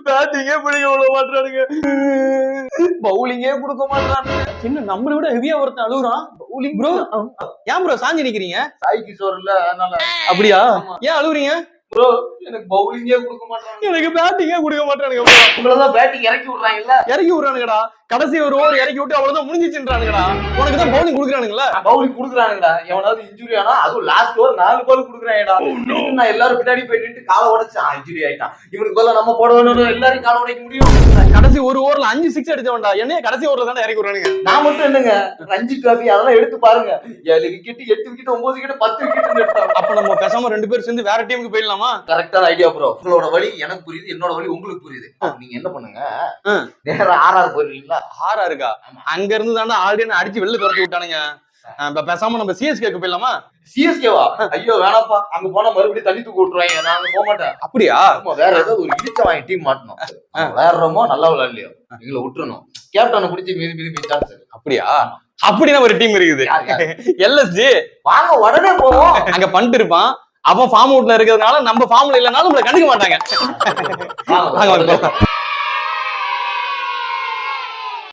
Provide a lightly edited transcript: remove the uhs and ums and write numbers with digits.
பேட்டிங்கே பிடிக்க விட மாட்டானுங்க, பவுலிங்கே கொடுக்க மாட்டானுங்க. என்ன நம்மளை விட ஹெவியா ஒருத்தன் அழுகுறான். Bowling bro. ஏன் ப்ரோ சாஞ்சி நிக்கிறீங்க? சாய் கிஷோர் இல்ல அதனால. அப்படியா? ஏன் அழுகுறீங்க ப்ரோ? எனக்கு பவுலிங்கே கொடுக்க மாட்டானுங்க, எனக்கு பேட்டிங்கே கொடுக்க மாட்டானுங்க. உங்களதான் பேட்டிங் இறக்கி விடுறாங்கல்ல. இறக்கி விடுறானுங்கடா, கடைசி ஒரு ஓவர் இறக்கி விட்டு அவ்வளவுதான் முடிஞ்சிச்சுன்றானுங்கடா. உனக்கு தான் பவுலிங் கொடுக்குறானுங்களா? பவுலிங் கொடுக்குறானுங்கடா. எவனாவது இன்ஜுரி ஆனா அதுவும் லாஸ்ட் ஓவர் 4 பால் கொடுக்குறாங்கடா. நான் எல்லாரும் பின்னாடி போயிட்டு காலை உடைச்சான், இன்ஜுரி ஆயிட்டான். இவனுக்கு பதிலா நம்ம போட வேணும், எல்லாரும் காலை உடைக்க முடியும். கடைசி ஒரு ஓவர்ல 5 6 அடிச்சவன்டா, என்னைய கடைசி ஓவர்ல தானே இறக்கி விடுறானுங்க. நான் மட்டும் என்னங்க ரஞ்சி டிராபி அதெல்லாம் எடுத்து பாருங்க, 7 விக்கெட் 8 விக்கெட் 9 விக்கெட் 10 விக்கெட் எடுத்தாங்க. அப்ப நம்ம பேசாம 2 பேரும் சேர்ந்து வேற டீமுக்கு போயிடலாமா? கரெக்டான ஐடியா ப்ரோ. உங்களோட வழி எனக்கு புரியுது, என்னோட வழி உங்களுக்கு புரியுது. நீங்க என்ன பண்ணுங்க, நேரா ஆர்ஆர் போயிருவீங்களா? ஆர்ஆர் இருக்கா? அங்க இருந்து தானே ஆல்ரெடி அடிச்சு வெளில துரத்தி விட்டானுங்க. பேசாம நம்ம சிஎஸ்கேக்கு போயிடலாமா? சிஎஸ்கேவா? ஐயோ வேணாப்பா, அங்க போனா மறுபடியும் தண்ணி தூக்கி விட்டுருவாங்க, நான் போக மாட்டேன். அப்படியா? வேற ஏதாவது ஒரு இடிச்ச வாங்கி டீம் மாட்டணும். விளையாடுறோமோ நல்லா விளையாடலையோ எங்களை விட்டுறணும், கேப்டனை பிடிச்சி மீதி சான்ஸ். அப்படியா? அப்படின்னா ஒரு டீம் இருக்குது, எல்எஸ்ஜி. வாங்க உடனே போவோம். அங்க பண்ணிட்டு இருப்பான், அவன் ஃபார்ம் அவுட்ல இருக்கிறதுனால நம்ம ஃபார்ம்ல இல்லைனாலும் நம்மள கண்டுக்க மாட்டாங்க.